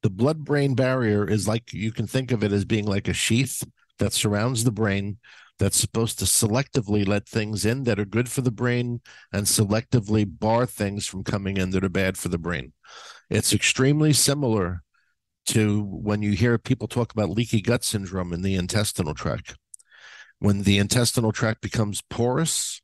The blood-brain barrier is like, you can think of it as being like a sheath that surrounds the brain that's supposed to selectively let things in that are good for the brain and selectively bar things from coming in that are bad for the brain. It's extremely similar to when you hear people talk about leaky gut syndrome in the intestinal tract. When the intestinal tract becomes porous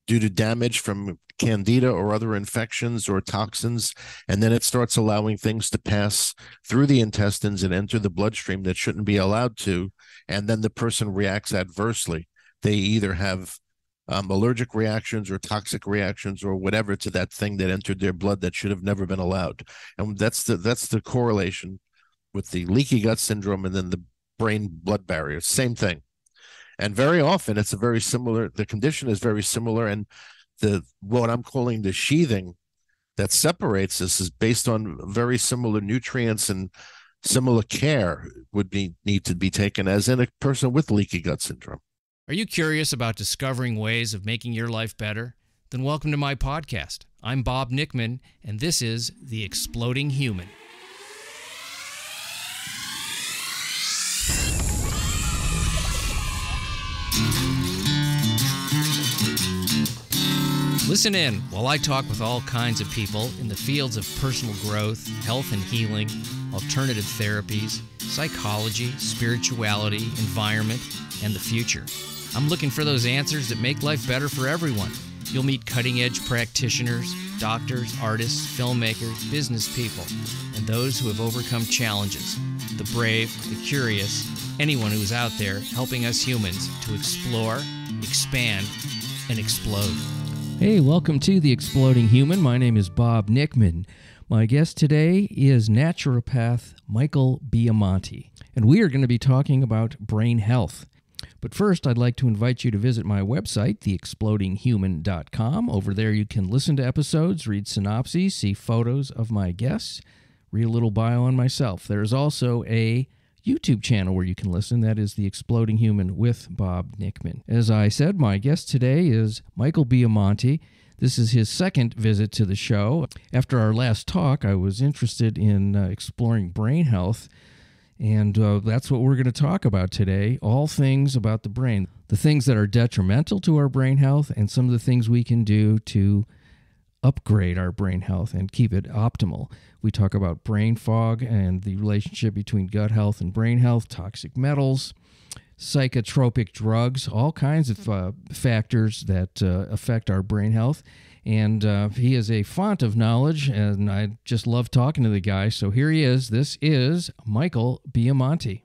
due to damage from candida or other infections or toxins, and then it starts allowing things to pass through the intestines and enter the bloodstream that shouldn't be allowed to, and then the person reacts adversely. They either have allergic reactions or toxic reactions or whatever to that thing that entered their blood that should have never been allowed. And that's the correlation with the leaky gut syndrome and then the brain blood barrier. Same thing. And very often it's the condition is very similar, and what I'm calling the sheathing that separates this is based on very similar nutrients, and similar care would need to be taken as in a person with leaky gut syndrome. Are you curious about discovering ways of making your life better? Then welcome to my podcast. I'm Bob Nickman, and this is The Exploding Human. Listen in while I talk with all kinds of people in the fields of personal growth, health and healing, alternative therapies, psychology, spirituality, environment, and the future. I'm looking for those answers that make life better for everyone. You'll meet cutting-edge practitioners, doctors, artists, filmmakers, business people, and those who have overcome challenges. The brave, the curious, anyone who's out there helping us humans to explore, expand, and explode. Hey, welcome to The Exploding Human. My name is Bob Nickman. My guest today is naturopath Michael Biamonte, and we are going to be talking about brain health. But first, I'd like to invite you to visit my website, theexplodinghuman.com. Over there, you can listen to episodes, read synopses, see photos of my guests, read a little bio on myself. There's also a YouTube channel where you can listen. That is The Exploding Human with Bob Nickman. As I said, my guest today is Michael Biamonte. This is his second visit to the show. After our last talk, I was interested in exploring brain health, and that's what we're going to talk about today. All things about the brain, the things that are detrimental to our brain health, and some of the things we can do to upgrade our brain health and keep it optimal. We talk about brain fog and the relationship between gut health and brain health, toxic metals, psychotropic drugs, all kinds of factors that affect our brain health. And he is a font of knowledge, and I just love talking to the guy. So here he is. This is Michael Biamonte.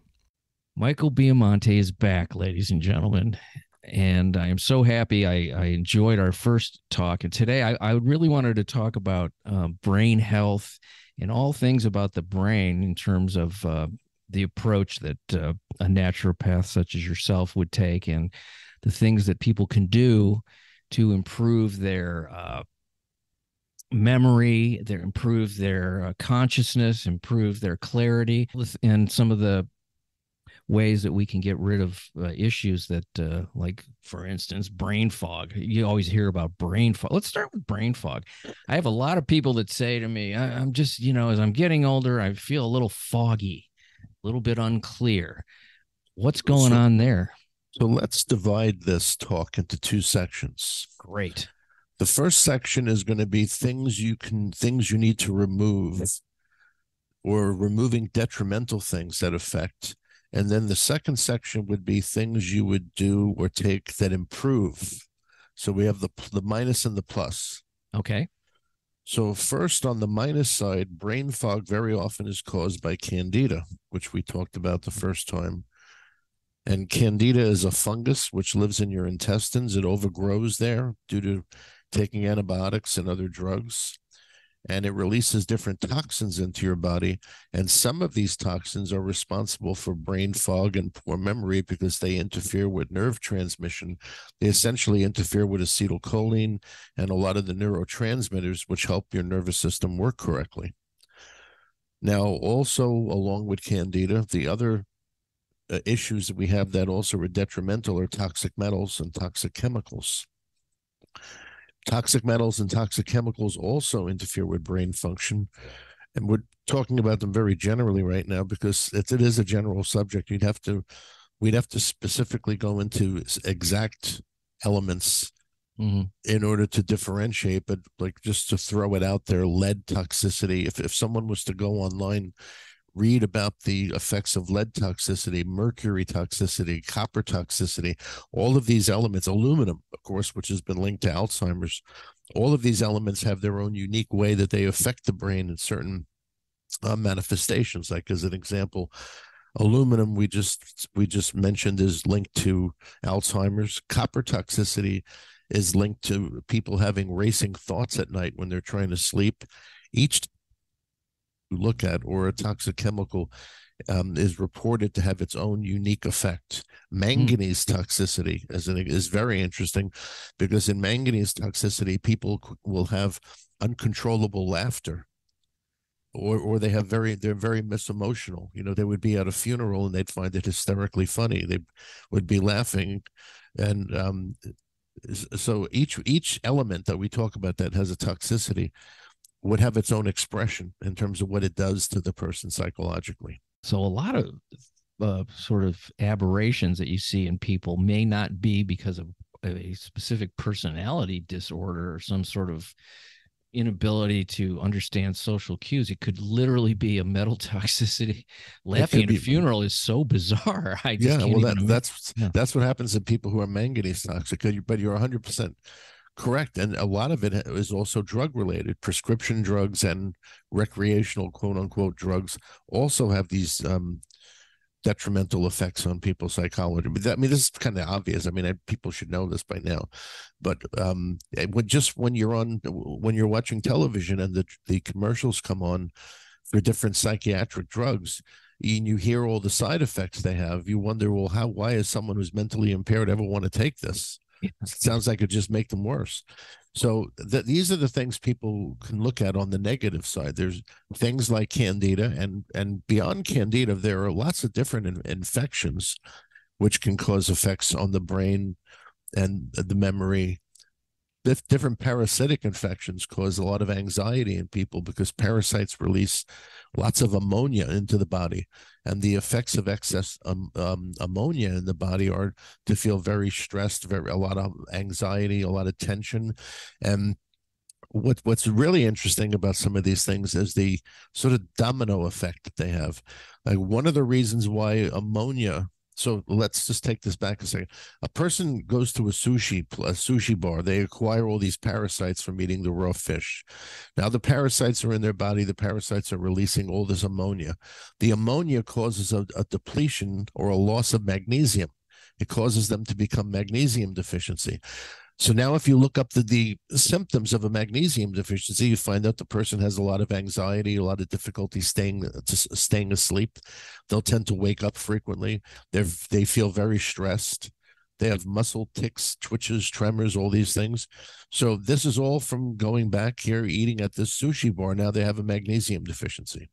Michael Biamonte is back, ladies and gentlemen. And I am so happy. I enjoyed our first talk. And today I really wanted to talk about brain health and all things about the brain in terms of the approach that a naturopath such as yourself would take, and the things that people can do to improve their memory, improve their consciousness, improve their clarity, and some of the ways that we can get rid of issues that, like, for instance, brain fog. You always hear about brain fog. Let's start with brain fog. I have a lot of people that say to me, I'm just, as I'm getting older, I feel a little foggy, a little bit unclear. What's going on there? So let's divide this talk into two sections. Great. The first section is going to be things you need to remove, or removing detrimental things that affect. And then the second section would be things you would do or take that improve. So we have the minus and the plus. Okay. So first, on the minus side, brain fog very often is caused by candida, which we talked about the first time. And candida is a fungus which lives in your intestines. It overgrows there due to taking antibiotics and other drugs. And it releases different toxins into your body. And some of these toxins are responsible for brain fog and poor memory because they interfere with nerve transmission. They essentially interfere with acetylcholine and a lot of the neurotransmitters which help your nervous system work correctly. Now, also, along with candida, the other issues that we have that also are detrimental are toxic metals and toxic chemicals. Toxic metals and toxic chemicals also interfere with brain function. And talking about them very generally right now because it is a general subject. We'd have to specifically go into exact elements in order to differentiate. But like, just to throw it out there, lead toxicity. If someone was to go online, read about the effects of lead toxicity, mercury toxicity, copper toxicity, all of these elements, aluminum, of course, which has been linked to Alzheimer's. All of these elements have their own unique way that they affect the brain in certain manifestations. Like, as an example, aluminum we just mentioned is linked to Alzheimer's. Copper toxicity is linked to people having racing thoughts at night when they're trying to sleep. Each you look at, or a toxic chemical, is reported to have its own unique effect. Manganese toxicity is very interesting, because in manganese toxicity, people will have uncontrollable laughter, or they're very misemotional. They would be at a funeral and they'd find it hysterically funny. They would be laughing, and so each element that we talk about that has a toxicity would have its own expression in terms of what it does to the person psychologically. So a lot of sort of aberrations that you see in people may not be because of a specific personality disorder or some sort of inability to understand social cues. It could literally be a metal toxicity. Laughing at a funeral is so bizarre. I just can't even imagine. That's what happens in people who are manganese toxic. But you're 100% correct. And a lot of it is also drug related. Prescription drugs and recreational, quote unquote, drugs also have these detrimental effects on people's psychology. But this is kind of obvious. People should know this by now. But when you're watching television and the commercials come on for different psychiatric drugs, and you hear all the side effects they have, you wonder, well, why is someone who's mentally impaired ever want to take this? It sounds like it just make them worse. So these are the things people can look at on the negative side. There's things like candida, and beyond candida, there are lots of different infections which can cause effects on the brain and the memory. Different parasitic infections cause a lot of anxiety in people because parasites release lots of ammonia into the body, and the effects of excess ammonia in the body are to feel very stressed, a lot of anxiety, a lot of tension. And what's really interesting about some of these things is the sort of domino effect that they have. Like, one of the reasons why ammonia. So let's just take this back a second. A person goes to a sushi bar. They acquire all these parasites from eating the raw fish. Now the parasites are in their body. The parasites are releasing all this ammonia. The ammonia causes a depletion or a loss of magnesium. It causes them to become magnesium deficiency. So now if you look up the symptoms of a magnesium deficiency, you find out the person has a lot of anxiety, a lot of difficulty staying asleep. They'll tend to wake up frequently. They feel very stressed. They have muscle tics, twitches, tremors, all these things. So this is all from going back here, eating at this sushi bar. Now they have a magnesium deficiency.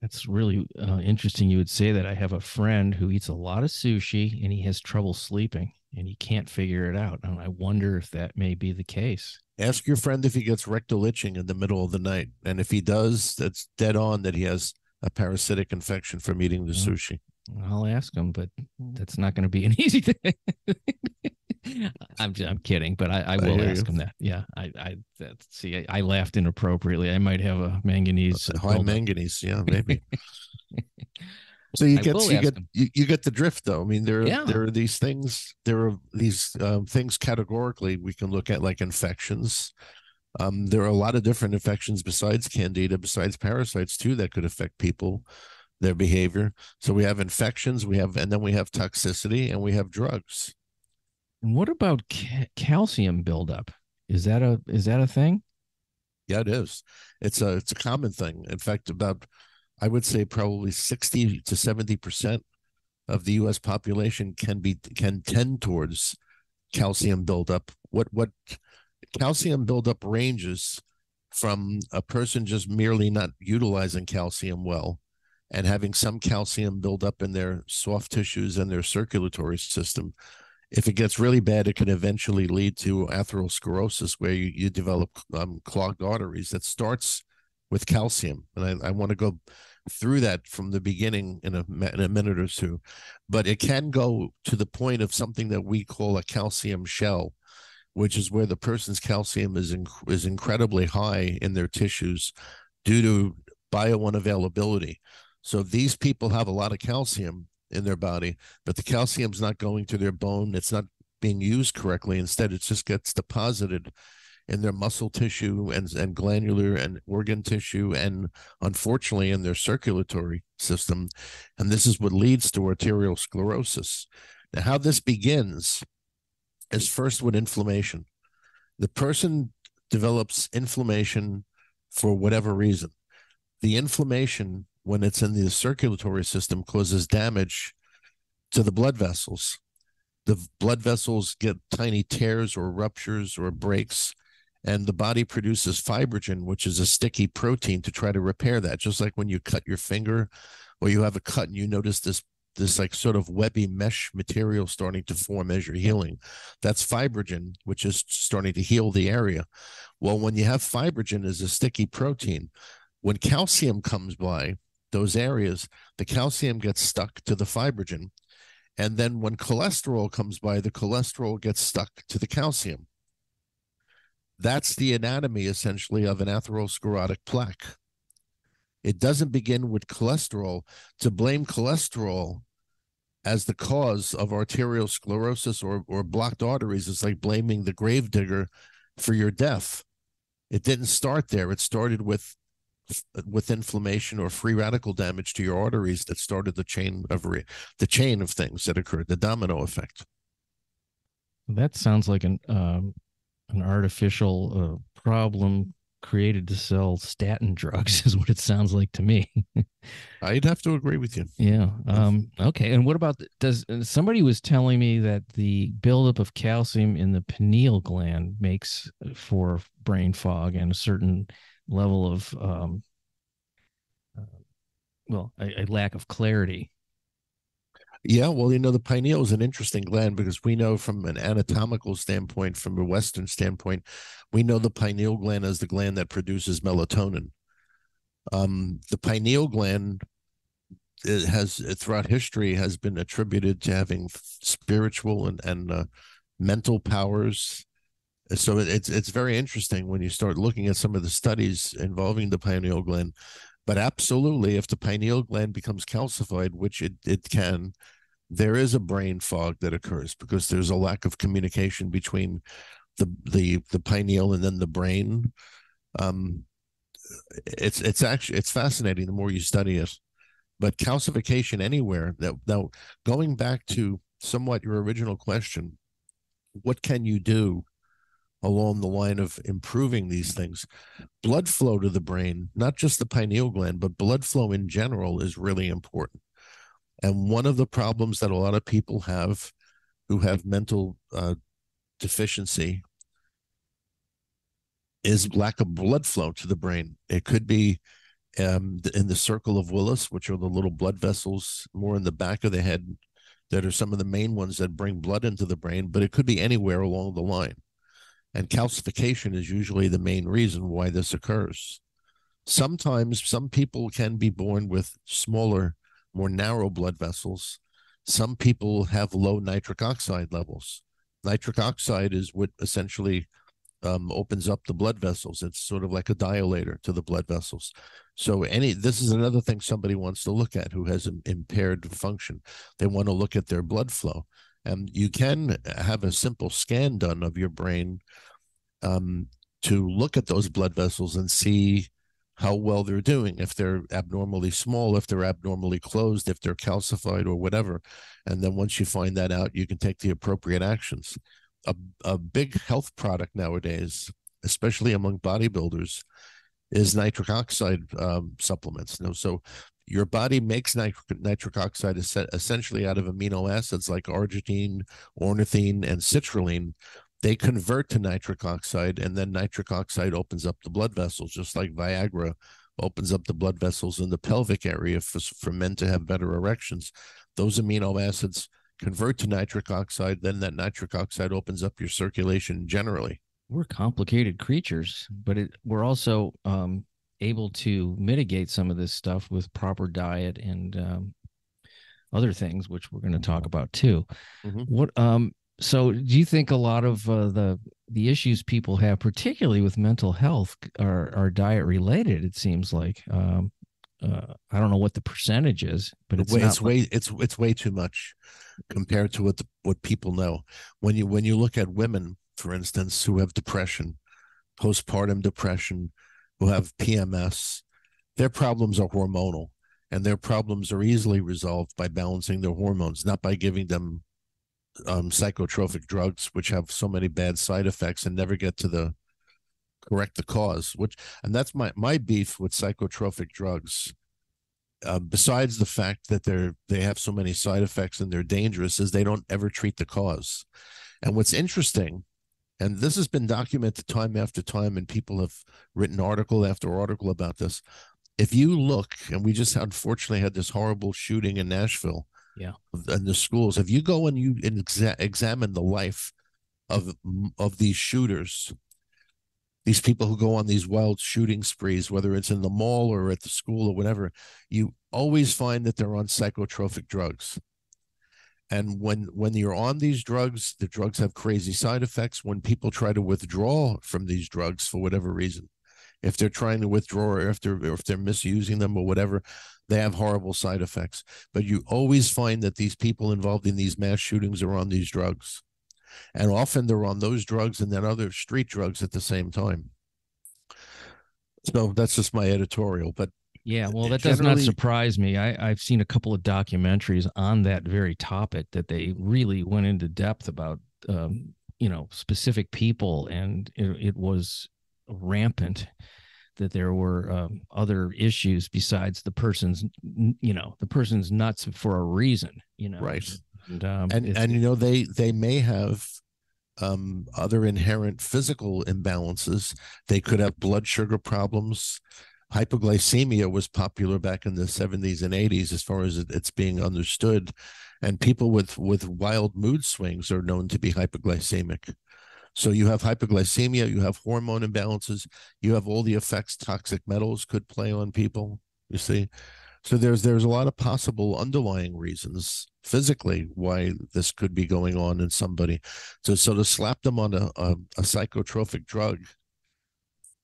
That's really interesting you would say that. I have a friend who eats a lot of sushi and he has trouble sleeping and he can't figure it out. And I wonder if that may be the case. Ask your friend if he gets rectal itching in the middle of the night. And if he does, that's dead on that he has a parasitic infection from eating the sushi. I'll ask him, but that's not going to be an easy thing. I'm kidding, but I will ask him that. Yeah, I laughed inappropriately. I might have a manganese. High manganese, yeah, maybe. So you get the drift, though. There are these things. There are these things categorically we can look at, like infections. There are a lot of different infections besides candida, besides parasites too, that could affect people, their behavior. So we have infections, and then we have toxicity, and we have drugs. And what about calcium buildup? Is that a thing? Yeah, it is. It's a common thing. In fact, I would say probably 60 to 70% of the U.S. population can tend towards calcium buildup. What calcium buildup ranges from a person just merely not utilizing calcium well and having some calcium build up in their soft tissues and their circulatory system. If it gets really bad, it can eventually lead to atherosclerosis, where you develop clogged arteries that starts with calcium. And I want to go through that from the beginning in a minute or two. But it can go to the point of something that we call a calcium shell, which is where the person's calcium is incredibly high in their tissues due to bio-unavailability. So these people have a lot of calcium in their body, but the calcium's not going to their bone. It's not being used correctly. Instead, it just gets deposited in their muscle tissue and glandular and organ tissue, and unfortunately in their circulatory system. And this is what leads to arteriosclerosis. Now, how this begins is first with inflammation. The person develops inflammation for whatever reason. The inflammation, when it's in the circulatory system, causes damage to the blood vessels. The blood vessels get tiny tears or ruptures or breaks, and the body produces fibrogen, which is a sticky protein, to try to repair that. Just like when you cut your finger or you have a cut and you notice this like sort of webby mesh material starting to form as you're healing. That's fibrogen, which is starting to heal the area. Well, when you have fibrogen as a sticky protein, when calcium comes by those areas, the calcium gets stuck to the fibrogen. And then when cholesterol comes by, the cholesterol gets stuck to the calcium. That's the anatomy, essentially, of an atherosclerotic plaque. It doesn't begin with cholesterol. To blame cholesterol as the cause of arteriosclerosis or blocked arteries is like blaming the gravedigger for your death. It didn't start there. It started with inflammation or free radical damage to your arteries that started the chain of things that occurred, the domino effect. That sounds like an artificial problem created to sell statin drugs is what it sounds like to me. I'd have to agree with you. Yeah. Okay. And what about, somebody was telling me that the buildup of calcium in the pineal gland makes for brain fog and a certain level of, a lack of clarity. Yeah, well, the pineal is an interesting gland because we know from an anatomical standpoint, from a Western standpoint, we know the pineal gland as the gland that produces melatonin. The pineal gland throughout history, has been attributed to having spiritual and mental powers. So it's very interesting when you start looking at some of the studies involving the pineal gland. But absolutely, if the pineal gland becomes calcified, which it can, there is a brain fog that occurs because there's a lack of communication between the pineal and then the brain. It's fascinating the more you study it. But calcification anywhere, now going back to somewhat your original question, what can you do along the line of improving these things? Blood flow to the brain, not just the pineal gland, but blood flow in general is really important. And one of the problems that a lot of people have who have mental deficiency is lack of blood flow to the brain. It could be in the circle of Willis, which are the little blood vessels more in the back of the head that are some of the main ones that bring blood into the brain, but it could be anywhere along the line. And calcification is usually the main reason why this occurs. Sometimes some people can be born with smaller, more narrow blood vessels. Some people have low nitric oxide levels. Nitric oxide is what essentially opens up the blood vessels. It's sort of like a dilator to the blood vessels. So this is another thing somebody wants to look at who has an impaired function. They want to look at their blood flow. And you can have a simple scan done of your brain to look at those blood vessels and see how well they're doing, if they're abnormally small, if they're abnormally closed, if they're calcified or whatever. And then once you find that out, you can take the appropriate actions. A big health product nowadays, especially among bodybuilders, is nitric oxide supplements. So your body makes nitric oxide essentially out of amino acids like arginine, ornithine, and citrulline. They convert to nitric oxide, and then nitric oxide opens up the blood vessels, just like Viagra opens up the blood vessels in the pelvic area for men to have better erections. Those amino acids convert to nitric oxide, then that nitric oxide opens up your circulation generally. We're complicated creatures, but we're also able to mitigate some of this stuff with proper diet and other things, which we're going to talk about too. Mm-hmm. What so do you think a lot of the issues people have, particularly with mental health, are diet related? It seems like I don't know what the percentage is, but it's not. It's way too much compared to what people know. When you look at women, for instance, who have depression, postpartum depression, who have PMS, their problems are hormonal, and their problems are easily resolved by balancing their hormones, not by giving them psychotropic drugs, which have so many bad side effects and never get to correct the cause. And that's my beef with psychotropic drugs. Besides the fact that they have so many side effects and they're dangerous, is they don't ever treat the cause. And what's interesting, and this has been documented time after time, and people have written article after article about this. If you look, and we just unfortunately had this horrible shooting in Nashville, Yeah, in the schools. If you go and you examine the life of these shooters, these people who go on these wild shooting sprees, whether it's in the mall or at the school or whatever, you always find that they're on psychotropic drugs. And when you're on these drugs, the drugs have crazy side effects. When people try to withdraw from these drugs for whatever reason, if they're trying to withdraw or if they're misusing them or whatever, they have horrible side effects. But you always find that these people involved in these mass shootings are on these drugs. And often they're on those drugs and then other street drugs at the same time. So that's just my editorial. But yeah, well, that does not surprise me. I've seen a couple of documentaries on that very topic that they really went into depth about, specific people, and it was rampant that there were other issues besides the person's nuts for a reason, right. And they may have other inherent physical imbalances. They could have blood sugar problems. Hypoglycemia was popular back in the 70s and 80s as far as it's being understood, and people with wild mood swings are known to be hypoglycemic. So you have hypoglycemia, you have hormone imbalances, you have all the effects toxic metals could play on people, you see. So there's a lot of possible underlying reasons physically why this could be going on in somebody. So to slap them on a psychotropic drug,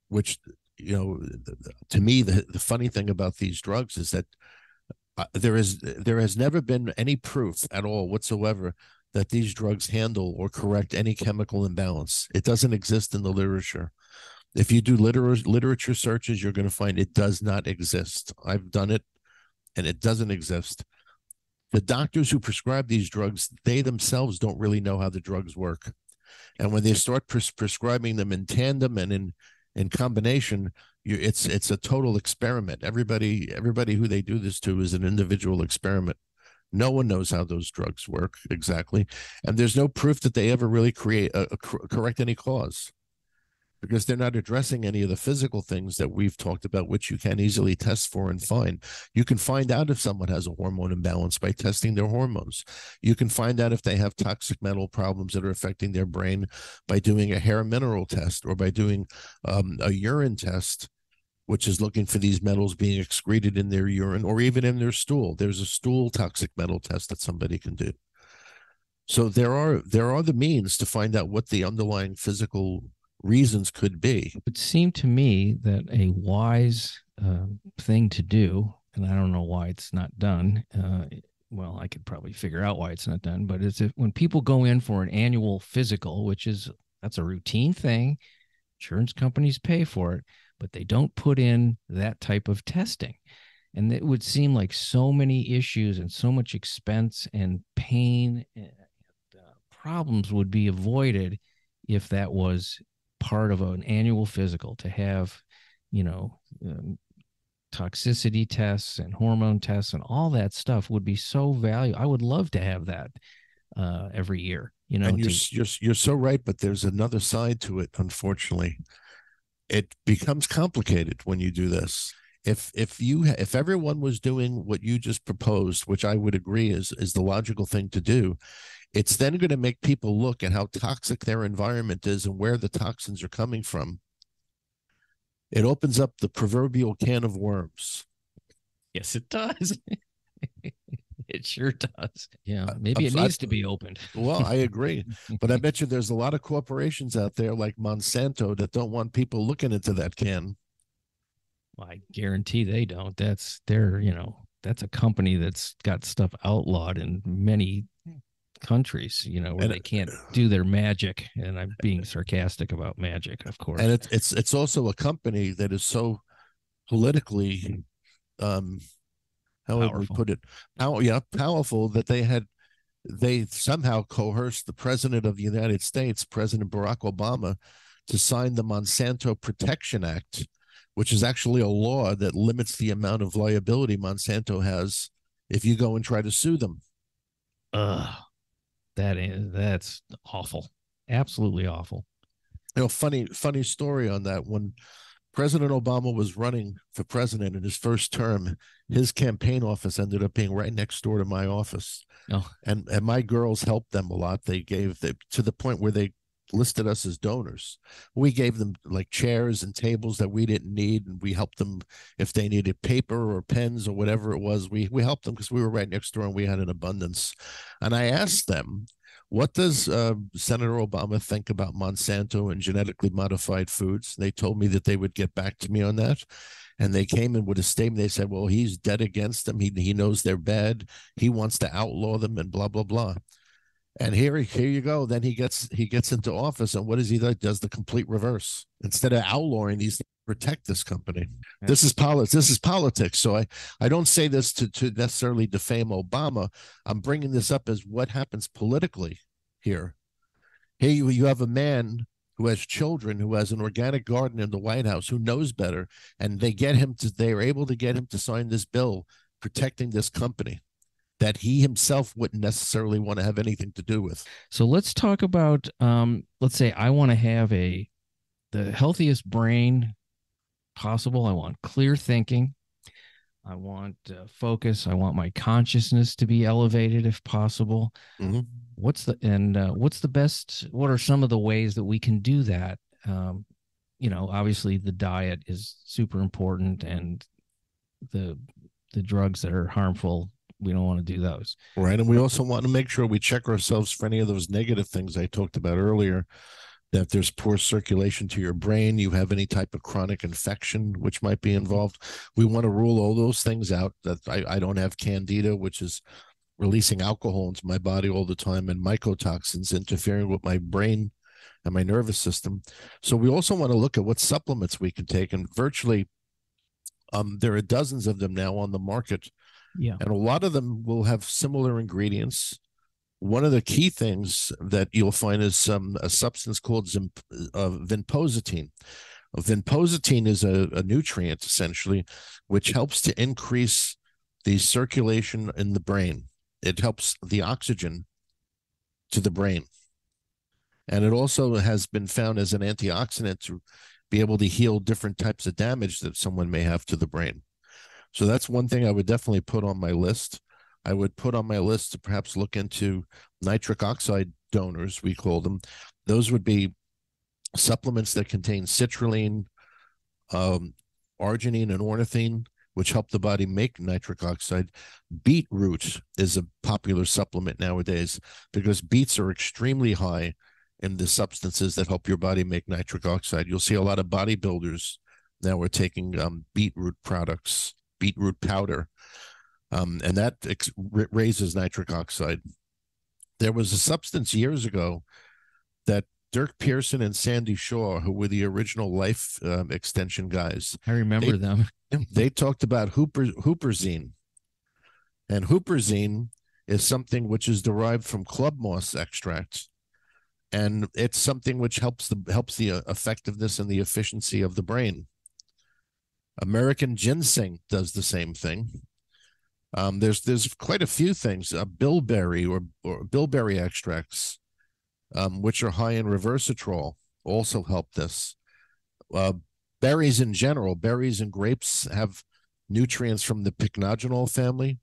which, to me, the funny thing about these drugs is that there has never been any proof at all whatsoever that these drugs handle or correct any chemical imbalance. It doesn't exist in the literature. If you do literature searches, you're going to find it does not exist. I've done it, and it doesn't exist. The doctors who prescribe these drugs, they themselves don't really know how the drugs work. And when they start prescribing them in tandem and in combination, it's a total experiment. Everybody who they do this to is an individual experiment. No one knows how those drugs work exactly, and there's no proof that they ever really correct any cause, because they're not addressing any of the physical things that we've talked about, which you can easily test for and find. You can find out if someone has a hormone imbalance by testing their hormones. You can find out if they have toxic metal problems that are affecting their brain by doing a hair mineral test or by doing a urine test, which is looking for these metals being excreted in their urine or even in their stool. There's a stool toxic metal test that somebody can do. So there are the means to find out what the underlying physical reasons could be. It would seem to me that a wise thing to do, and I don't know why it's not done. Well, I could probably figure out why it's not done, but it's when people go in for an annual physical, that's a routine thing. Insurance companies pay for it, but they don't put in that type of testing. And it would seem like so many issues and so much expense and pain and problems would be avoided if that was part of an annual physical, to have, toxicity tests and hormone tests and all that stuff would be so valuable. I would love to have that every year. And you're so right, but there's another side to it. Unfortunately, it becomes complicated when you do this. If everyone was doing what you just proposed, which I would agree is the logical thing to do, it's then going to make people look at how toxic their environment is and where the toxins are coming from. It opens up the proverbial can of worms. Yes, it does. It sure does. Yeah, maybe it needs to be opened. Well, I agree. But I bet you there's a lot of corporations out there like Monsanto that don't want people looking into that can. I guarantee they don't. That's a company that's got stuff outlawed in many countries, where And they can't do their magic. And I'm being sarcastic about magic, of course. and it's also a company that is so politically how would we Powerful. put it? Powerful that they somehow coerced the president of the United States, President Barack Obama, to sign the Monsanto Protection Act, which is actually a law that limits the amount of liability Monsanto has if you go and try to sue them. Ugh, that's awful. Absolutely awful. Funny story on that. When President Obama was running for president in his first term, his campaign office ended up being right next door to my office. Oh, And my girls helped them a lot. They to the point where they listed us as donors. We gave them like chairs and tables that we didn't need, and we helped them if they needed paper or pens or whatever it was. We helped them because we were right next door and we had an abundance. And I asked them, what does Senator Obama think about Monsanto and genetically modified foods? And they told me that they would get back to me on that. And they came in with a statement. They said, well, he's dead against them. He knows they're bad. He wants to outlaw them and blah, blah, blah. And here you go. Then he gets into office, and what does he do? Does the complete reverse. Instead of outlawing these, protect this company. This is politics. This is politics. So I don't say this to necessarily defame Obama. I'm bringing this up as what happens politically here. Here you have a man who has children, who has an organic garden in the White House, who knows better, and they are able to get him to sign this bill protecting this company that he himself wouldn't necessarily want to have anything to do with. So let's talk about, let's say I want to have the healthiest brain possible. I want clear thinking. I want focus. I want my consciousness to be elevated if possible. Mm-hmm. What are some of the ways that we can do that? Obviously the diet is super important, and the drugs that are harmful, we don't want to do those. Right. And we also want to make sure we check ourselves for any of those negative things I talked about earlier, that there's poor circulation to your brain, you have any type of chronic infection which might be involved. We want to rule all those things out, that I don't have candida, which is releasing alcohol into my body all the time, and mycotoxins interfering with my brain and my nervous system. So we also want to look at what supplements we can take, and virtually there are dozens of them now on the market. Yeah. And a lot of them will have similar ingredients. One of the key things that you'll find is a substance called vinpocetine. Vinpocetine is a nutrient, essentially, which helps to increase the circulation in the brain. It helps the oxygen to the brain. And it also has been found as an antioxidant to be able to heal different types of damage that someone may have to the brain. So that's one thing I would definitely put on my list. I would put on my list to perhaps look into nitric oxide donors, we call them. Those would be supplements that contain citrulline, arginine, and ornithine, which help the body make nitric oxide. Beetroot is a popular supplement nowadays because beets are extremely high in the substances that help your body make nitric oxide. You'll see a lot of bodybuilders now are taking beetroot products, beetroot powder, and that raises nitric oxide. There was a substance years ago that Dirk Pearson and Sandy Shaw, who were the original life extension guys, I remember them. They talked about huperzine. And huperzine is something which is derived from club moss extract. And it's something which helps the effectiveness and the efficiency of the brain. American ginseng does the same thing. There's quite a few things. Bilberry or bilberry extracts, which are high in resveratrol, also help this. Berries in general, berries and grapes have nutrients from the pycnogenol family,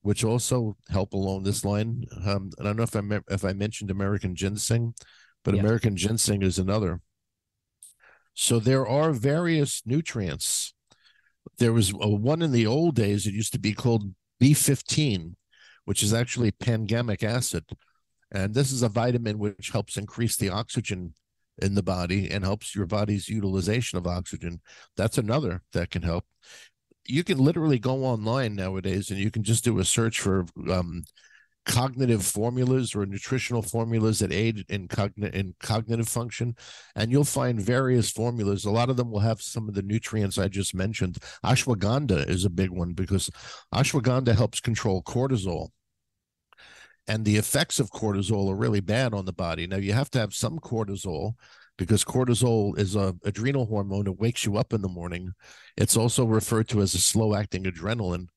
which also help along this line. I don't know if I mentioned American ginseng, but yeah. American ginseng is another. So there are various nutrients. There was one in the old days, it used to be called B15, which is actually pangamic acid. And this is a vitamin which helps increase the oxygen in the body and helps your body's utilization of oxygen. That's another that can help. You can literally go online nowadays and you can just do a search for cognitive formulas or nutritional formulas that aid in cognitive function, and you'll find various formulas. A lot of them will have some of the nutrients I just mentioned. Ashwagandha is a big one because ashwagandha helps control cortisol, and the effects of cortisol are really bad on the body. Now, you have to have some cortisol because cortisol is a adrenal hormone that wakes you up in the morning. It's also referred to as a slow-acting adrenaline.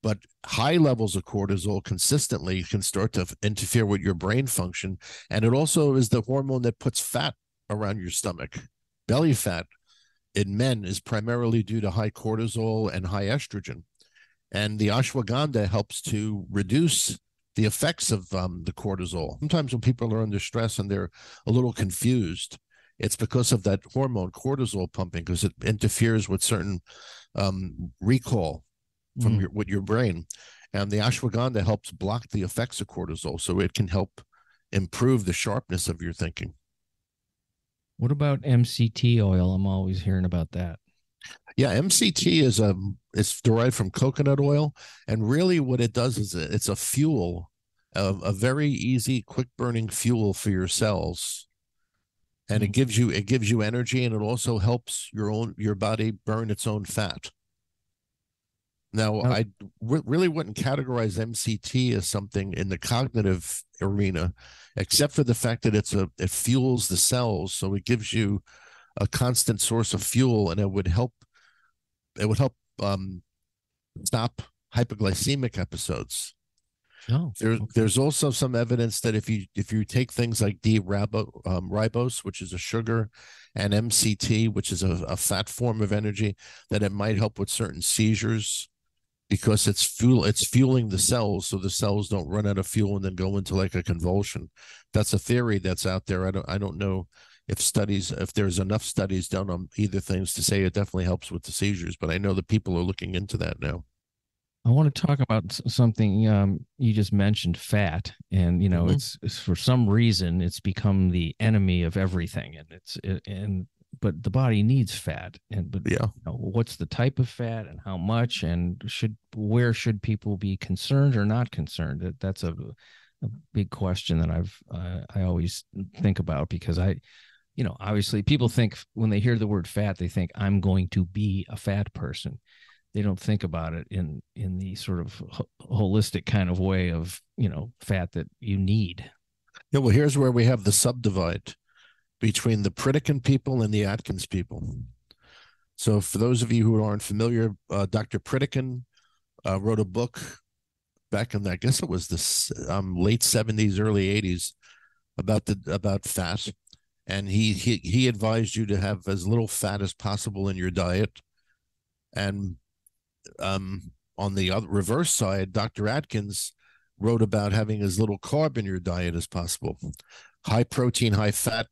But high levels of cortisol consistently can start to interfere with your brain function. And it also is the hormone that puts fat around your stomach. Belly fat in men is primarily due to high cortisol and high estrogen. And the ashwagandha helps to reduce the effects of the cortisol. Sometimes when people are under stress and they're a little confused, it's because of that hormone cortisol pumping, because it interferes with certain recall from your brain. And the ashwagandha helps block the effects of cortisol, so it can help improve the sharpness of your thinking. What about MCT oil? I'm always hearing about that. Yeah, MCT is it's derived from coconut oil, and really what it does is it's a fuel, a very easy, quick burning fuel for your cells, and it gives you energy, and it also helps your body burn its own fat. Now, I really wouldn't categorize MCT as something in the cognitive arena, except for the fact that it fuels the cells, so it gives you a constant source of fuel, and it would help stop hypoglycemic episodes. Oh, there's also some evidence that if you take things like ribose, which is a sugar, and MCT, which is a fat form of energy, that it might help with certain seizures, because it's fueling the cells, so the cells don't run out of fuel and then go into like a convulsion. That's a theory that's out there. I don't know if there's enough studies done on either things to say it definitely helps with the seizures, but I know that people are looking into that now. I want to talk about something you just mentioned, fat, and it's for some reason it's become the enemy of everything, and but the body needs fat, what's the type of fat and how much, and where should people be concerned or not concerned? That's a big question that I always think about, because obviously people think when they hear the word fat, they think I'm going to be a fat person. They don't think about it in the sort of holistic kind of way of fat that you need. Yeah, well, here's where we have the subdivide between the Pritikin people and the Atkins people. So for those of you who aren't familiar, Dr. Pritikin wrote a book back in, I guess it was the late 70s, early 80s, about fat. And he advised you to have as little fat as possible in your diet. And on the other reverse side, Dr. Atkins wrote about having as little carb in your diet as possible. High protein, high fat,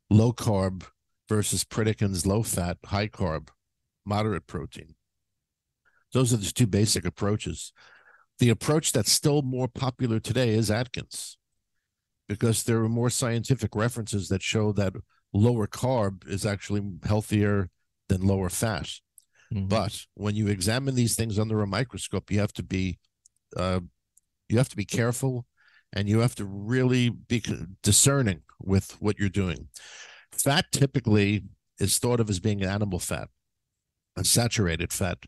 low carb versus Pritikin's low fat, high carb, moderate protein. Those are the two basic approaches. The approach that's still more popular today is Atkins, because there are more scientific references that show that lower carb is actually healthier than lower fat. Mm-hmm. But when you examine these things under a microscope, you have to be careful, and you have to really be discerning with what you're doing. Fat typically is thought of as being animal fat, a saturated fat,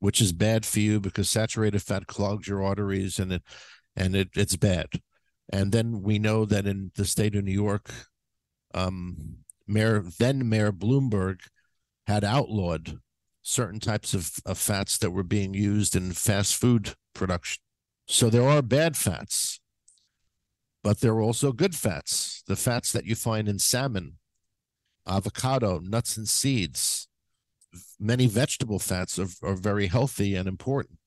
which is bad for you because saturated fat clogs your arteries, and it's bad. And then we know that in the state of New York, Mayor Bloomberg had outlawed certain types of fats that were being used in fast food production. So there are bad fats, but there are also good fats, the fats that you find in salmon, avocado, nuts and seeds. Many vegetable fats are very healthy and important.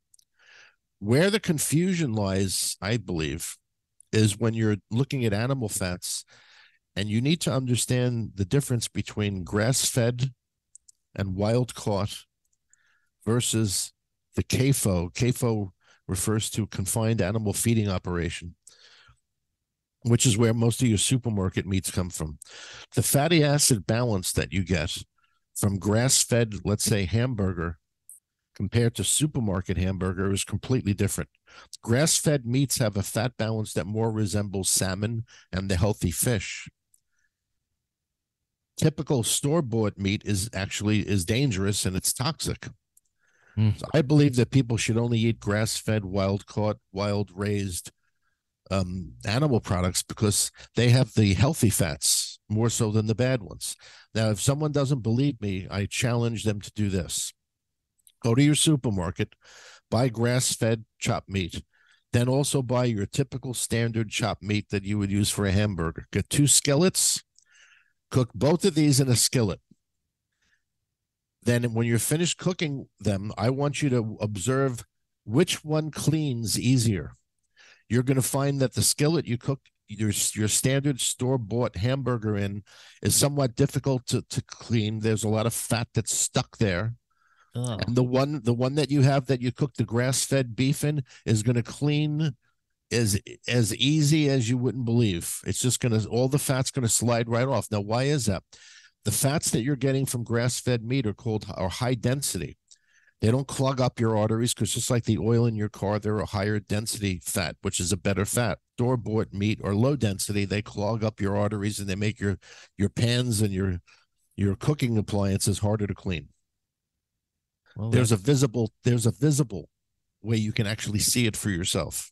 Where the confusion lies, I believe, is when you're looking at animal fats, And you need to understand the difference between grass-fed and wild-caught versus the CAFO. CAFO refers to confined animal feeding operation, which is where most of your supermarket meats come from. The fatty acid balance that you get from grass-fed, let's say, hamburger compared to supermarket hamburger is completely different. Grass-fed meats have a fat balance that more resembles salmon and the healthy fish. Typical store-bought meat is dangerous and it's toxic. So I believe that people should only eat grass-fed, wild-caught, wild-raised animal products because they have the healthy fats more so than the bad ones. Now, if someone doesn't believe me, I challenge them to do this. Go to your supermarket, buy grass-fed chopped meat, then also buy your typical standard chopped meat that you would use for a hamburger. Get 2 skillets, cook both of these in a skillet. Then when you're finished cooking them, I want you to observe which one cleans easier. You're going to find that the skillet you cook your standard store-bought hamburger in is somewhat difficult to clean. There's a lot of fat that's stuck there. Oh. And the one that you have that you cook the grass-fed beef in is going to clean as easy as you wouldn't believe. It's just all the fat's going to slide right off. Now, why is that? The fats that you're getting from grass-fed meat are high density. They don't clog up your arteries because just like the oil in your car, they're a higher density fat, which is a better fat. Store-bought meat or low density, they clog up your arteries and they make your pans and your cooking appliances harder to clean. Well, there's a visible way you can actually see it for yourself.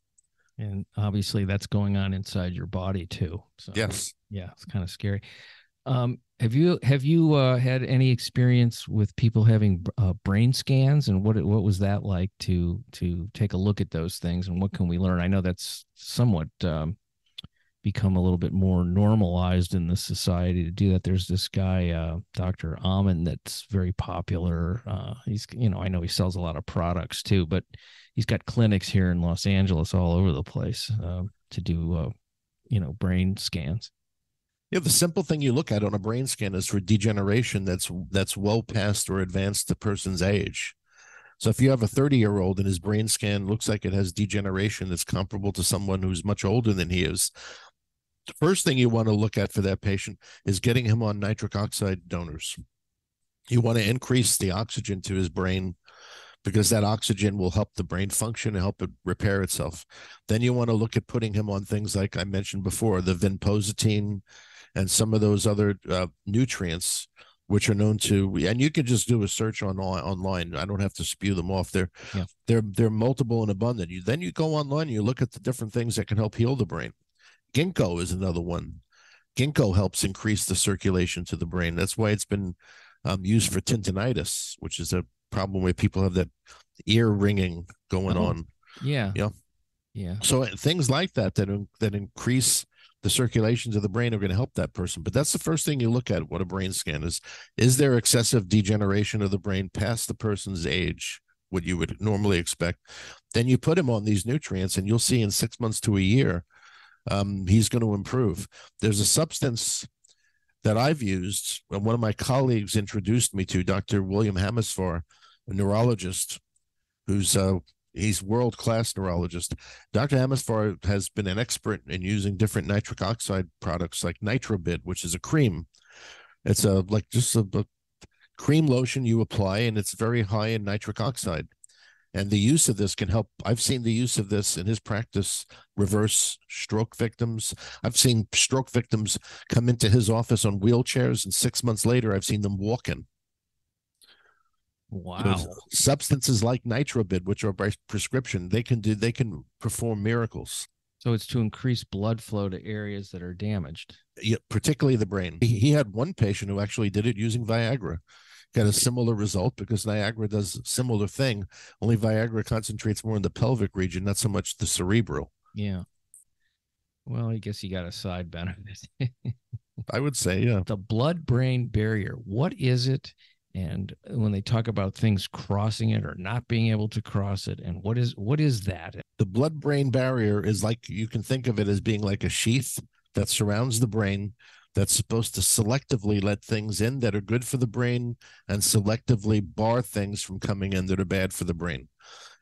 And obviously that's going on inside your body too. So, yes. Yeah, it's kind of scary. Have you had any experience with people having brain scans, and what was that like to take a look at those things, and what can we learn? I know that's somewhat become a little bit more normalized in the society to do that. There's this guy, Dr. Amen, that's very popular. He's, I know he sells a lot of products too, but he's got clinics here in Los Angeles all over the place to do, brain scans. Yeah, the simple thing you look at on a brain scan is for degeneration that's well past or advanced the person's age. So if you have a 30-year-old and his brain scan looks like it has degeneration that's comparable to someone who's much older than he is, the first thing you want to look at for that patient is getting him on nitric oxide donors. You want to increase the oxygen to his brain because that oxygen will help the brain function and help it repair itself. Then you want to look at putting him on things like I mentioned before, the vinpocetine and some of those other nutrients, which are known to, and you can just do a search online. I don't have to spew them off. They're multiple and abundant. Then you go online and you look at the different things that can help heal the brain. Ginkgo is another one. Ginkgo helps increase the circulation to the brain. That's why it's been used for tinnitus, which is a problem where people have that ear ringing going on. Yeah. So things like that increase the circulation to the brain are going to help that person. But that's the first thing you look at what a brain scan is. Is there excessive degeneration of the brain past the person's age, what you would normally expect? Then you put him on these nutrients and you'll see in 6 months to a year, he's going to improve. There's a substance that I've used, and one of my colleagues introduced me to, Dr. William Hamasfar, a neurologist who's he's world-class neurologist. Dr. Hamasfar has been an expert in using different nitric oxide products like Nitrobid, which is a cream. It's a cream lotion you apply, and it's very high in nitric oxide. And the use of this can help. I've seen the use of this in his practice reverse stroke victims. I've seen stroke victims come into his office on wheelchairs, and 6 months later, I've seen them walking. Wow. So substances like Nitrobid, which are by prescription, they can perform miracles. So it's to increase blood flow to areas that are damaged. Yeah, particularly the brain. He had one patient who actually did it using Viagra. Got a similar result because Niagara does a similar thing, only Viagra concentrates more in the pelvic region, not so much the cerebral. Yeah. Well, I guess you got a side benefit. I would say, yeah. The blood-brain barrier, what is it? And when they talk about things crossing it or not being able to cross it, and what is that? The blood-brain barrier is like, you can think of it as being like a sheath that surrounds the brain that's supposed to selectively let things in that are good for the brain and selectively bar things from coming in that are bad for the brain.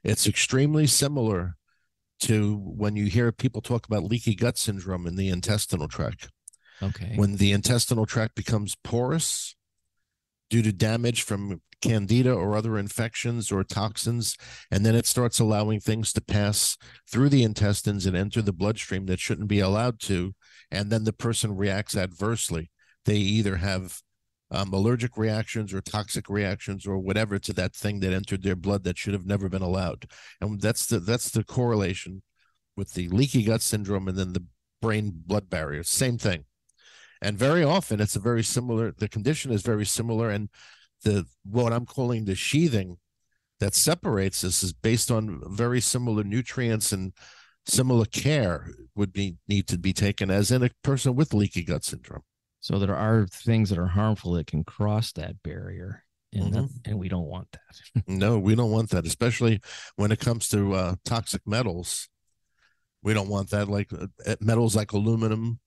It's extremely similar to when you hear people talk about leaky gut syndrome in the intestinal tract. Okay. When the intestinal tract becomes porous due to damage from candida or other infections or toxins, and then it starts allowing things to pass through the intestines and enter the bloodstream that shouldn't be allowed to, and then the person reacts adversely. They either have allergic reactions or toxic reactions or whatever to that thing that entered their blood that should have never been allowed. And that's the correlation with the leaky gut syndrome and then the brain blood barrier. Same thing. And very often it's a very similar, the condition is very similar, and the what I'm calling the sheathing that separates this is based on very similar nutrients and similar care would need to be taken as in a person with leaky gut syndrome. So there are things that are harmful that can cross that barrier, and we don't want that. No, we don't want that, especially when it comes to toxic metals. We don't want that, like metals like aluminum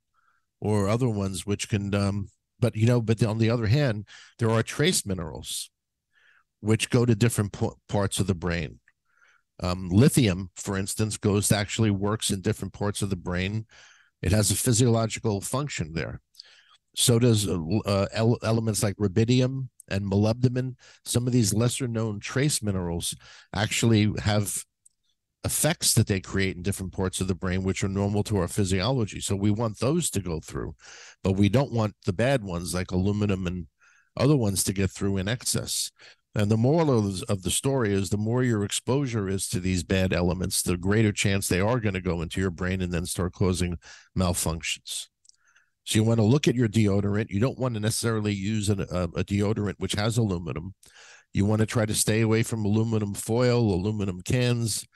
or other ones, which can, but on the other hand, there are trace minerals which go to different parts of the brain. Lithium, for instance, actually works in different parts of the brain. It has a physiological function there. So does elements like rubidium and molybdenum. Some of these lesser known trace minerals actually have effects that they create in different parts of the brain, which are normal to our physiology. So we want those to go through, but we don't want the bad ones like aluminum and other ones to get through in excess. And the moral of the story is the more your exposure is to these bad elements, the greater chance they are going to go into your brain and then start causing malfunctions. So you want to look at your deodorant. You don't want to necessarily use a deodorant which has aluminum. You want to try to stay away from aluminum foil, aluminum cans,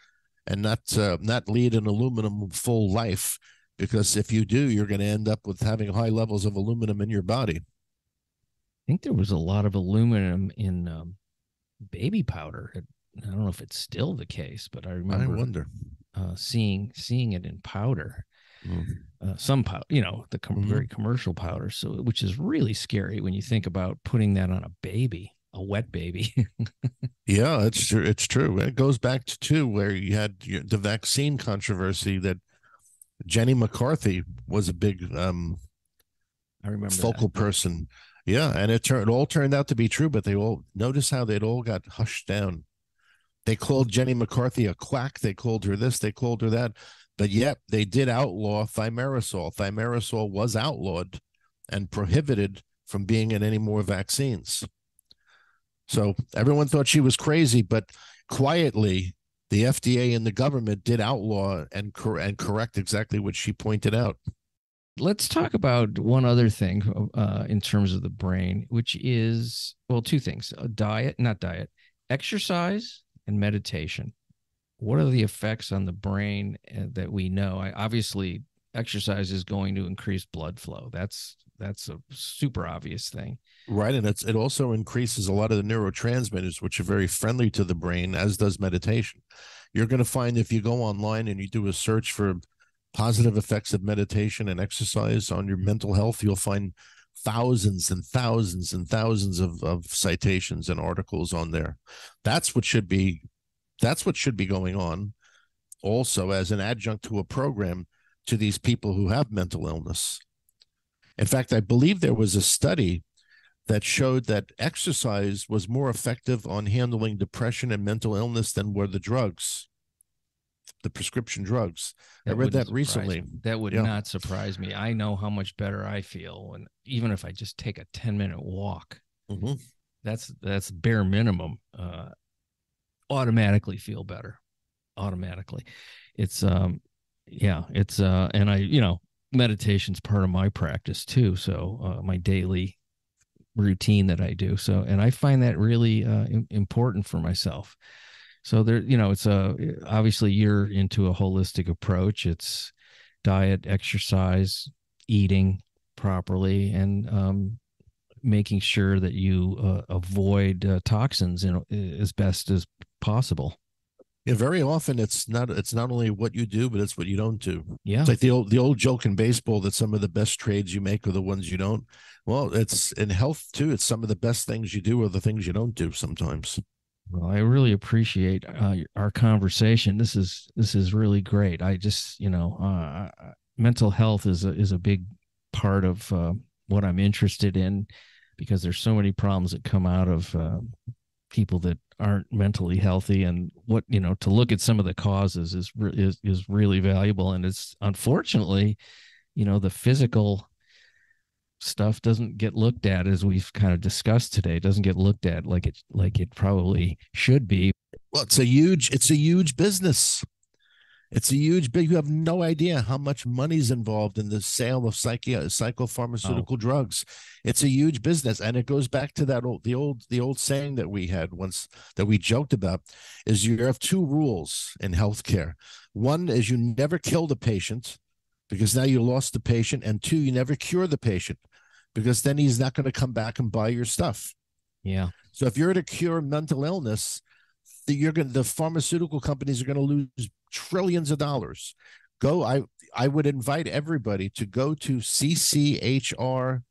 and not lead an aluminum full life, because if you do, you're going to end up with having high levels of aluminum in your body. I think there was a lot of aluminum in baby powder. I don't know if it's still the case, but I remember seeing it in powder. Some powder, very commercial powder, so which is really scary when you think about putting that on a baby, a wet baby. Yeah, it's true. It goes back to where you had the vaccine controversy that Jenny McCarthy was a big I remember focal person. Yeah, and it all turned out to be true, but notice how they'd all got hushed down. They called Jenny McCarthy a quack. They called her this. They called her that. But yet they did outlaw thimerosal. Thimerosal was outlawed and prohibited from being in any more vaccines. So everyone thought she was crazy, but quietly the FDA and the government did outlaw and correct exactly what she pointed out. Let's talk about one other thing in terms of the brain, which is, well, two things: exercise and meditation. What are the effects on the brain that we know? Obviously, exercise is going to increase blood flow. That's a super obvious thing. Right, and it also increases a lot of the neurotransmitters, which are very friendly to the brain, as does meditation. You're going to find if you go online and you do a search for positive effects of meditation and exercise on your mental health, you'll find thousands and thousands and thousands of citations and articles on there. That's what should be going on also as an adjunct to a program to these people who have mental illness. In fact, I believe there was a study that showed that exercise was more effective on handling depression and mental illness than were the drugs, the prescription drugs. I read that recently. That would not surprise me. I know how much better I feel when, even if I just take a 10-minute walk. Mm-hmm. That's bare minimum. Automatically feel better. Automatically. It's and I meditation's part of my practice too. So my daily routine that I do. So, and I find that really important for myself. So there, it's obviously you're into a holistic approach. It's diet, exercise, eating properly, and making sure that you avoid toxins as best as possible. Yeah, very often it's not only what you do, but it's what you don't do. It's Yeah. like the old joke in baseball that some of the best trades you make are the ones you don't. Well, it's in health too. It's some of the best things you do are the things you don't do sometimes. Well, I really appreciate our conversation. This is really great. I just, mental health is a big part of what I'm interested in, because there's so many problems that come out of people that aren't mentally healthy, and what, to look at some of the causes is really valuable. And it's unfortunately, the physical stuff doesn't get looked at, as we've kind of discussed today. It doesn't get looked at like it probably should be. Well, it's a huge business. It's a huge big. You have no idea how much money's involved in the sale of Oh, psychopharmaceutical drugs. It's a huge business, and it goes back to the old saying that we had once, that we joked about, is you have two rules in healthcare. One is you never kill the patient, because now you lost the patient, and two, you never cure the patient, because then he's not going to come back and buy your stuff. yeah. So if you're to cure mental illness, the pharmaceutical companies are going to lose trillions of dollars. I would invite everybody to go to cchrint.org.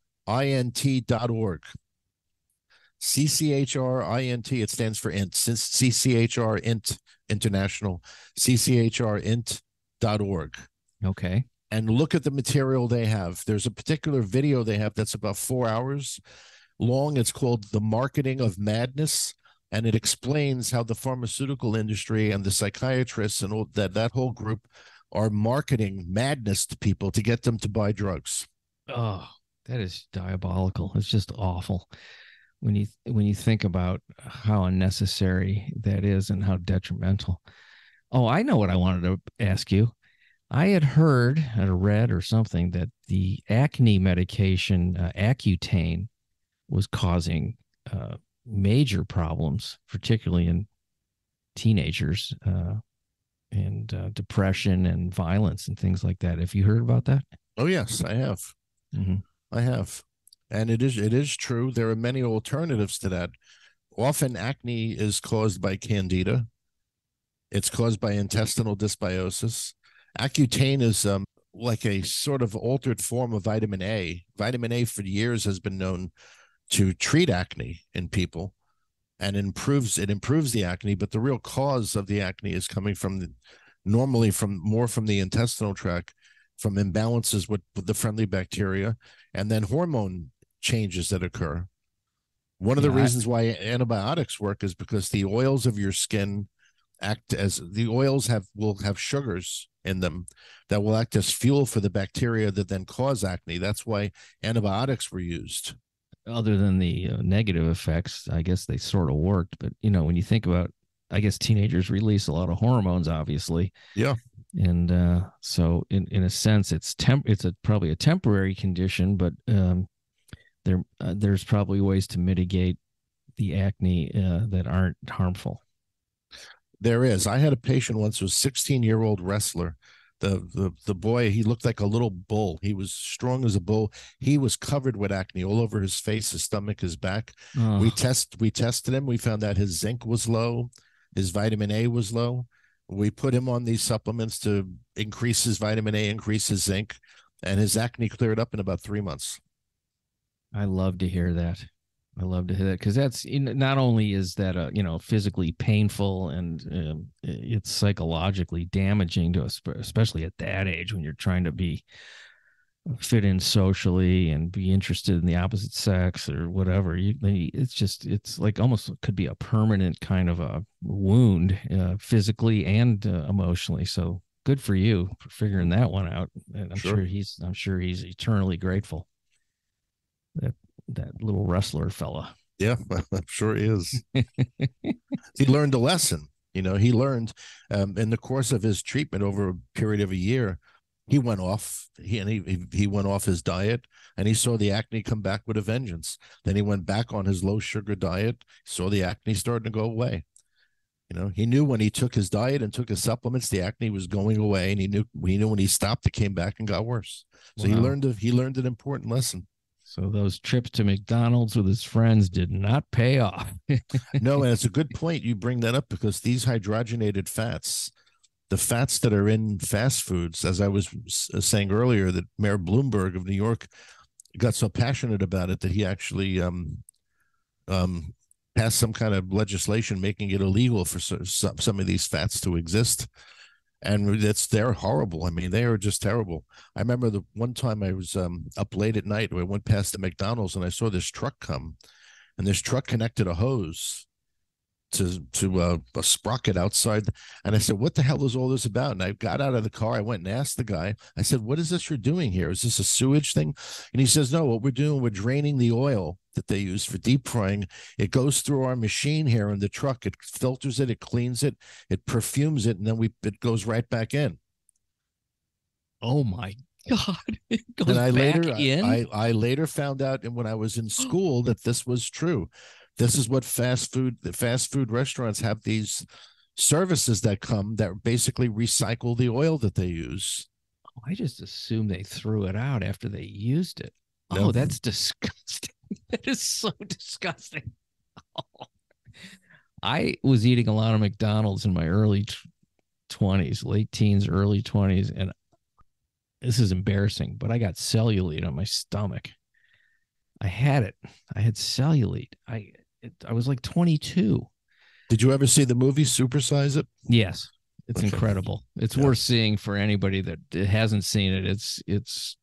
CCHRINT, it stands for INT, since CCHR INT International, CCHRINT.org. Okay. And look at the material they have. There's a particular video they have that's about 4 hours long. It's called The Marketing of Madness, and it explains how the pharmaceutical industry and the psychiatrists and all that whole group are marketing madness to people to get them to buy drugs. Oh, that is diabolical. It's just awful when you think about how unnecessary that is and how detrimental. Oh, I know what I wanted to ask you. I had heard or read or something that the acne medication Accutane was causing major problems, particularly in teenagers, and depression and violence and things like that. Have you heard about that? Oh yes, I have. Mm-hmm. I have. And it is true. There are many alternatives to that. Often acne is caused by candida. It's caused by intestinal dysbiosis. Accutane is like a sort of altered form of vitamin A. Vitamin A for years has been known to treat acne in people, and it improves the acne, but the real cause of the acne is coming normally from the intestinal tract, from imbalances with the friendly bacteria, and then hormone changes that occur. One of the Yeah, reasons why antibiotics work is because the oils of your skin the oils will have sugars in them that will act as fuel for the bacteria that then cause acne. That's why antibiotics were used. other than the negative effects, I guess they sort of worked. But when you think about, I guess teenagers release a lot of hormones, obviously, Yeah, and so in a sense, it's probably a temporary condition, but there's probably ways to mitigate the acne that aren't harmful. there is. I had a patient once who was a 16-year-old wrestler. The boy, he looked like a little bull. He was strong as a bull. He was covered with acne all over his face, his stomach, his back. We Oh, tested him. We found out his zinc was low, his vitamin A was low. We put him on these supplements to increase his vitamin A, increase his zinc, and his acne cleared up in about 3 months. I love to hear that. I love to hear that, because that's not only is that physically painful, and it's psychologically damaging to us, especially at that age when you're trying to be fit in socially and be interested in the opposite sex or whatever. It's like almost could be a permanent kind of a wound, physically and emotionally. So good for you for figuring that one out, and Sure. I'm sure he's eternally grateful, that that little wrestler fella. Yeah, I'm sure he is. He learned a lesson. He learned in the course of his treatment over a period of a year. He went off. He went off his diet, and he saw the acne come back with a vengeance. Then he went back on his low sugar diet. Saw the acne starting to go away. He knew when he took his diet and took his supplements, the acne was going away, and he knew when he stopped, it came back and got worse. So he Wow. learned an important lesson. So those trips to McDonald's with his friends did not pay off. No, and it's a good point you bring that up, because these hydrogenated fats, the fats that are in fast foods, as I was saying earlier, that Mayor Bloomberg of New York got so passionate about it that he actually passed some kind of legislation making it illegal for some of these fats to exist. And they're horrible. I mean, they are just terrible. I remember the one time I was up late at night. I went past the McDonald's and I saw this truck come, and this truck connected a hose to a sprocket outside. And I said, what the hell is all this about? And I got out of the car. I went and asked the guy. I said, what is this you're doing here? Is this a sewage thing? And he says, no, what we're doing, we're draining the oil that they use for deep frying. It goes through our machine here in the truck. It filters it, it cleans it, it perfumes it, and then it goes right back in. Oh my God. It goes and I later found out, and when I was in school, that this was true. This is what the fast food restaurants have, these services that come that basically recycle the oil that they use. Oh, I just assumed they threw it out after they used it. No. Oh, that's disgusting. That is so disgusting. Oh. I was eating a lot of McDonald's in my early 20s, late teens, early 20s, and this is embarrassing, but I got cellulite on my stomach. I had it. I had cellulite. I was like 22. Did you ever see the movie Supersize It? Yes. It's incredible. It's worth seeing for anybody that hasn't seen it. It's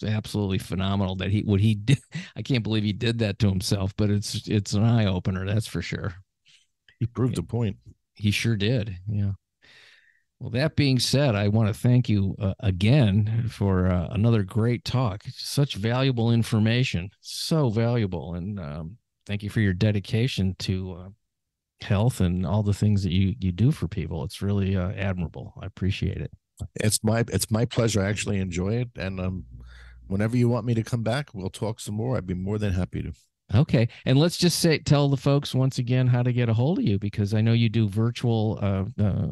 absolutely phenomenal that what he did. I can't believe he did that to himself, but it's an eye opener. That's for sure. He proved the point. He sure did. Yeah. Well, that being said, I want to thank you again for another great talk. Such valuable information, so valuable. And thank you for your dedication to health and all the things that you do for people. It's really admirable. I appreciate it. It's my pleasure. I actually enjoy it. And whenever you want me to come back, we'll talk some more. I'd be more than happy to. Okay. And let's just tell the folks once again how to get a hold of you, because I know you do virtual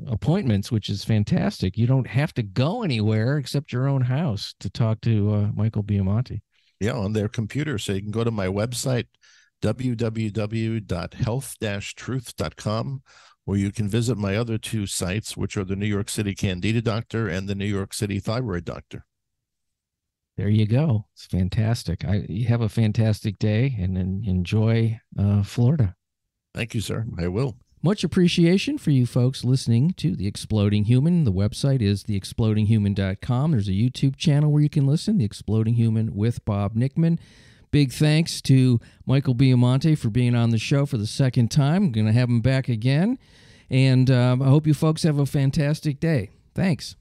appointments, which is fantastic. You don't have to go anywhere except your own house to talk to Michael Biomonte. Yeah, on their computer. So you can go to my website, www.health-truth.com, or you can visit my other two sites, which are the New York City Candida Doctor and the New York City Thyroid Doctor. There you go. It's fantastic. You have a fantastic day and enjoy Florida. Thank you, sir. I will. Much appreciation for you folks listening to The Exploding Human. The website is theexplodinghuman.com. There's a YouTube channel where you can listen, The Exploding Human with Bob Nickman. Big thanks to Michael Biamonte for being on the show for the second time. I'm going to have him back again. And I hope you folks have a fantastic day. Thanks.